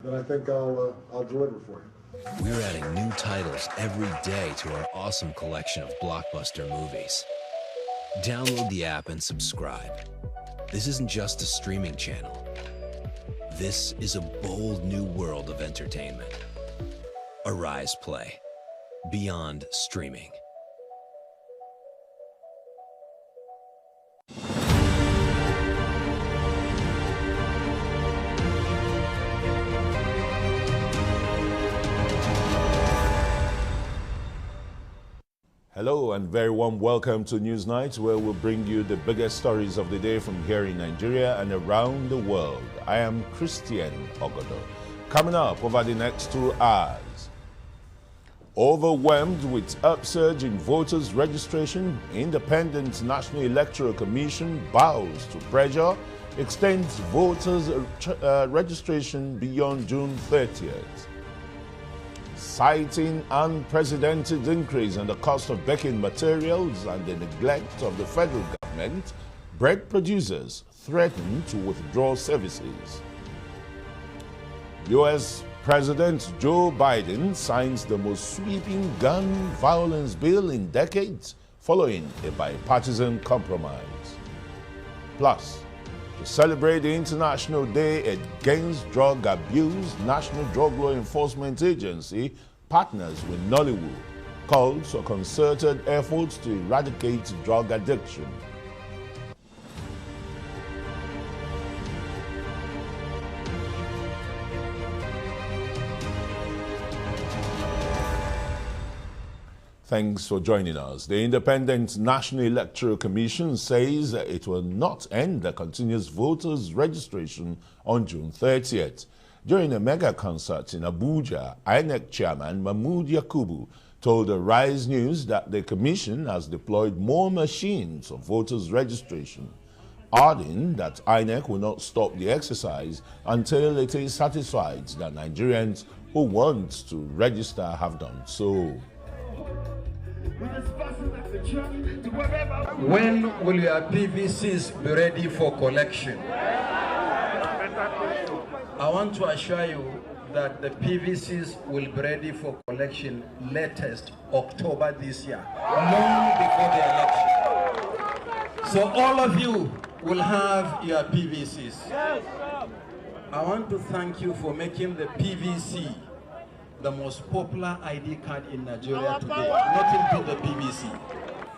then I think I'll deliver for you. We're adding new titles every day to our awesome collection of blockbuster movies. Download the app and subscribe. This isn't just a streaming channel. This is a bold new world of entertainment. Arise Play. Beyond streaming. Hello and very warm welcome to Newsnight, where we'll bring you the biggest stories of the day from here in Nigeria and around the world. I am Christian Ogodo. Coming up over the next 2 hours. Overwhelmed with upsurge in voters' registration, Independent National Electoral Commission bows to pressure, extends voters' registration beyond June 30th. Citing unprecedented increase in the cost of baking materials and the neglect of the federal government, bread producers threaten to withdraw services. U.S. President Joe Biden signs the most sweeping gun violence bill in decades, following a bipartisan compromise. Plus, to celebrate the International Day Against Drug Abuse, National Drug Law Enforcement Agency partners with Nollywood, calls for concerted efforts to eradicate drug addiction. Thanks for joining us. The Independent National Electoral Commission says that it will not end the continuous voters' registration on June 30th. During a mega concert in Abuja, Inec Chairman Mahmood Yakubu told the Rise News that the Commission has deployed more machines of voters' registration, adding that Inec will not stop the exercise until it is satisfied that Nigerians who want to register have done so. When will your PVCs be ready for collection? I want to assure you that the PVCs will be ready for collection latest October this year, long before the election. So all of you will have your PVCs. I want to thank you for making the PVC the most popular ID card in Nigeria today. Nothing but the PVC.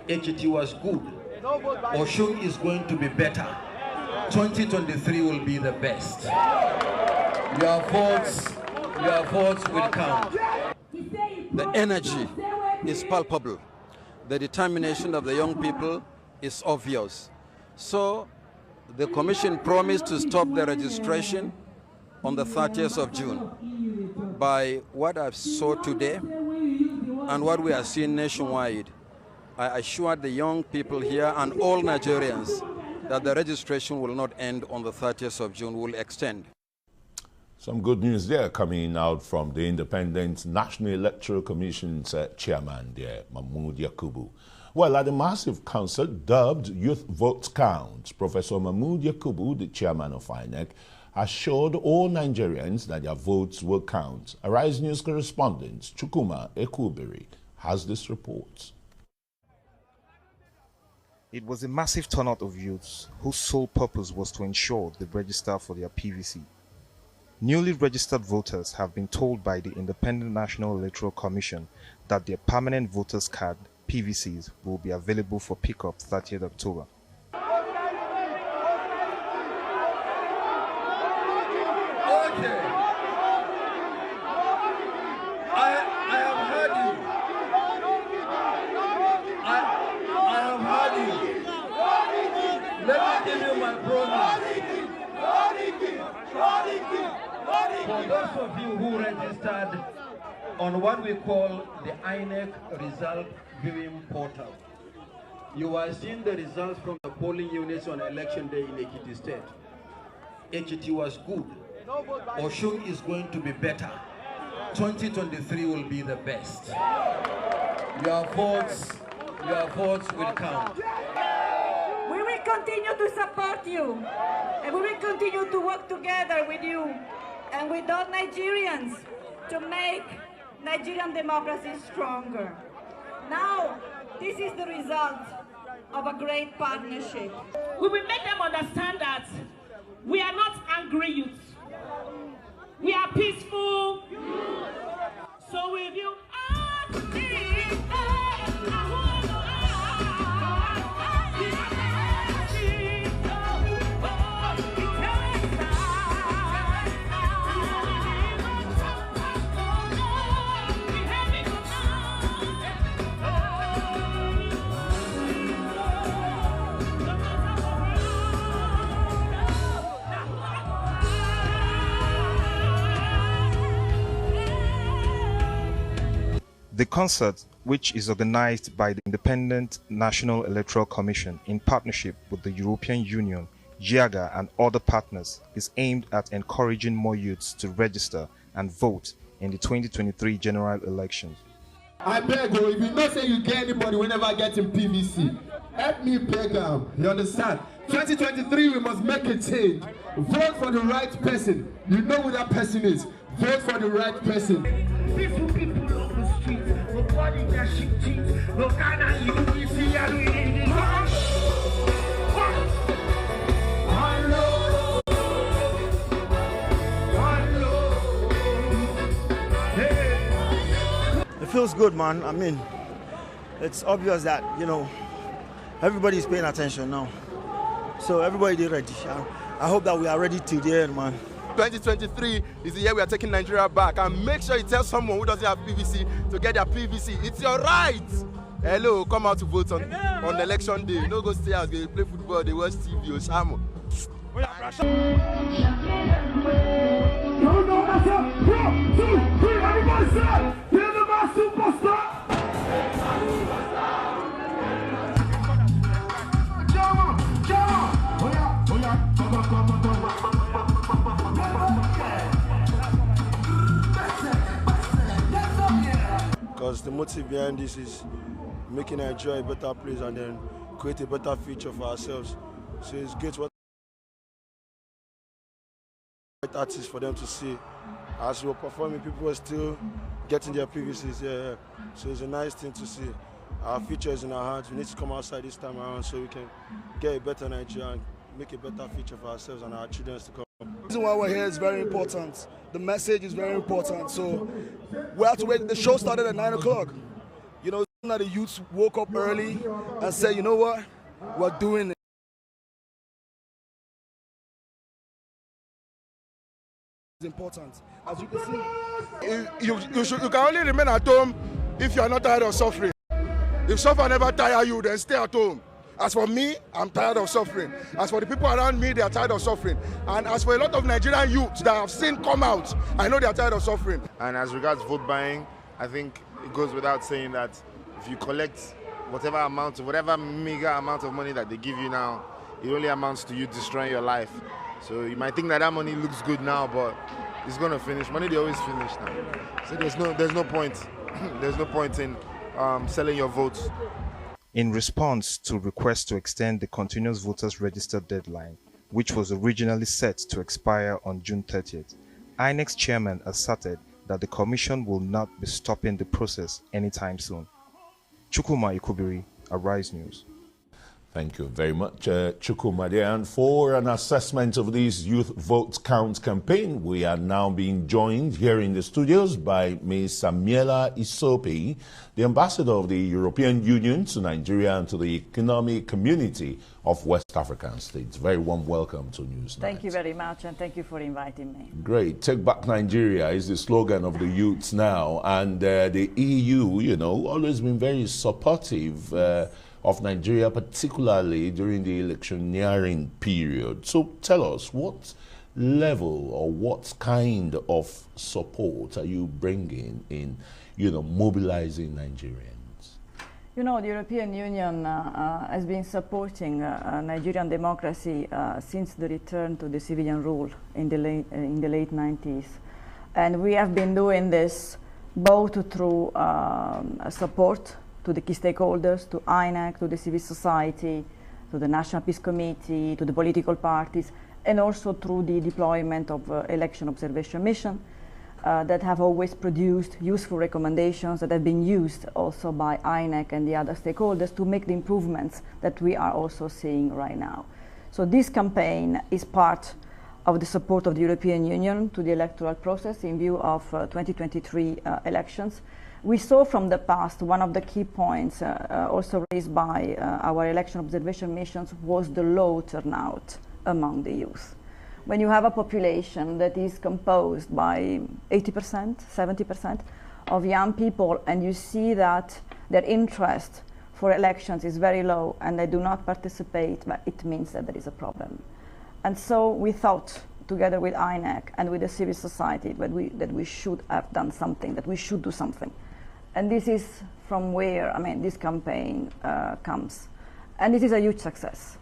HT was good. Oshun is going to be better. 2023 will be the best. Your votes will count. The energy is palpable. The determination of the young people is obvious. So the Commission promised to stop the registration on the 30th of June. By what I saw today and what we are seeing nationwide, I assured the young people here and all Nigerians that the registration will not end on the 30th of June, will extend. Some good news there coming out from the Independent National Electoral Commission's chairman there, Mahmood Yakubu. Well, at a massive concert dubbed Youth Vote Count, Professor Mahmood Yakubu, the chairman of Inec, assured all Nigerians that their votes will count. Arise News correspondent Chukuma Ekubiri has this report. It was a massive turnout of youths whose sole purpose was to ensure they register for their PVC. Newly registered voters have been told by the Independent National Electoral Commission that their permanent voters card PVCs will be available for pickup 30th October. For those of you who registered on what we call the Inec result viewing portal, you are seeing the results from the polling units on election day in Ekiti State. Ekiti was good. Oshun is going to be better. 2023 will be the best. Your votes will count. We will continue to support you, and we will continue to work together with you and with all Nigerians to make Nigerian democracy stronger. Now, this is the result of a great partnership. We will make them understand that we are not angry youth. We are peaceful. So will you ask me? The concert, which is organized by the Independent National Electoral Commission in partnership with the European Union, JIAGA and other partners, is aimed at encouraging more youths to register and vote in the 2023 general elections. I beg you, if you not say you get anybody whenever I get in PVC, help me beg them. You understand? 2023, we must make a change. Vote for the right person. You know who that person is. Vote for the right person. Peaceful people of the street, nobody that shit cheat, no kind of you see It feels good, man. I mean, it's obvious that, you know, everybody's paying attention now. So everybody ready. I hope that we are ready till the end, man. 2023 is the year we are taking Nigeria back, and make sure you tell someone who doesn't have PVC to get their PVC. It's your right. Hello, come out to vote on election day. No go stay out, they play football, they watch TV, Osamo. Because the motive behind this is making Nigeria a better place and then create a better future for ourselves. So it's great what artists for them to see. As we're performing, people are still getting their PVCs. Yeah. So it's a nice thing to see. Our future is in our hands. We need to come outside this time around so we can get a better Nigeria and make a better future for ourselves and our children to come. The reason why we're here is very important. The message is very important. So we have to wait. The show started at 9 o'clock. You know, that the youths woke up early and said, you know what, we're doing it. It's important. As you can see, You can only remain at home if you are not tired of suffering. If suffer never tire you, then stay at home. As for me, I'm tired of suffering. As for the people around me, they are tired of suffering. And as for a lot of Nigerian youths that I've seen come out, I know they are tired of suffering. And as regards vote buying, I think it goes without saying that if you collect whatever meager amount of money that they give you now, it only amounts to you destroying your life. So you might think that money looks good now, but it's going to finish. Money, they always finish now. So there's no point. There's no point in selling your votes. In response to requests to extend the continuous voters register deadline, which was originally set to expire on June 30th, Inec's chairman asserted that the commission will not be stopping the process anytime soon. Chukwuma Ikubiri, Arise News. Thank you very much, Chukwuma. And for an assessment of this Youth Vote Count campaign, we are now being joined here in the studios by Ms. Samuela Isope, the ambassador of the European Union to Nigeria and to the economic community of West African states. Very warm welcome to Newsnight. Thank you very much, and thank you for inviting me. Great. Take back Nigeria is the slogan of the youths now, and the EU, you know, always been very supportive of Nigeria, particularly during the electioneering period. So tell us, what level or what kind of support are you bringing in, you know, mobilizing Nigerians? You know, the European Union has been supporting Nigerian democracy since the return to the civilian rule in the late 90s. And we have been doing this both through support to the key stakeholders, to INEC, to the civil society, to the National Peace Committee, to the political parties, and also through the deployment of election observation mission that have always produced useful recommendations that have been used also by Inec and the other stakeholders to make the improvements that we are also seeing right now. So this campaign is part of the support of the European Union to the electoral process in view of 2023 elections. We saw from the past one of the key points also raised by our election observation missions was the low turnout among the youth. When you have a population that is composed by 80%, 70% of young people, and you see that their interest for elections is very low and they do not participate, it means that there is a problem. And so we thought, together with Inec and with the civil society, that we should have done something, that we should do something. And this is from where, this campaign comes. And it is a huge success.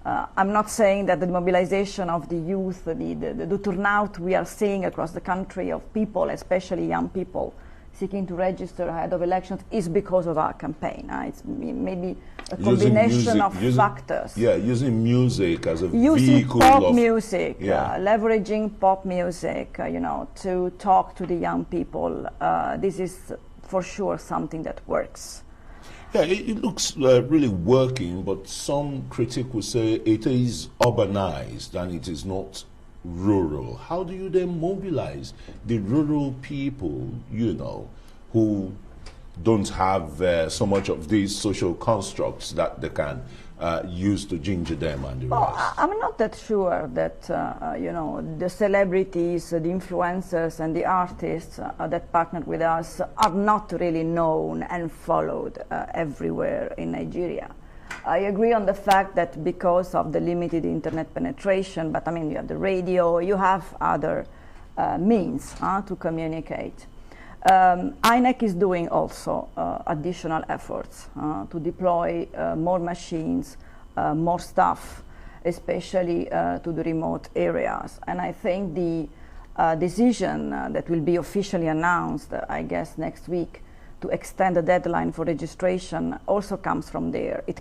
I'm not saying that the mobilization of the youth, the turnout we are seeing across the country of people, especially young people, seeking to register ahead of elections is because of our campaign. It's maybe a combination of factors. Yeah, using music as a using vehicle pop music, yeah. Leveraging pop music, to talk to the young people. This is for sure something that works. Yeah, it looks really working, but some critic would say it is urbanized and it is not rural. How do you then mobilize the rural people, who don't have so much of these social constructs that they can use to ginger them and the rest? I'm not that sure that, the celebrities, the influencers and the artists that partnered with us are not really known and followed everywhere in Nigeria. I agree on the fact that because of the limited internet penetration, but you have the radio, you have other means to communicate. Inec is doing also additional efforts to deploy more machines, more staff, especially to the remote areas. And I think the decision that will be officially announced, I guess, next week to extend the deadline for registration also comes from there. It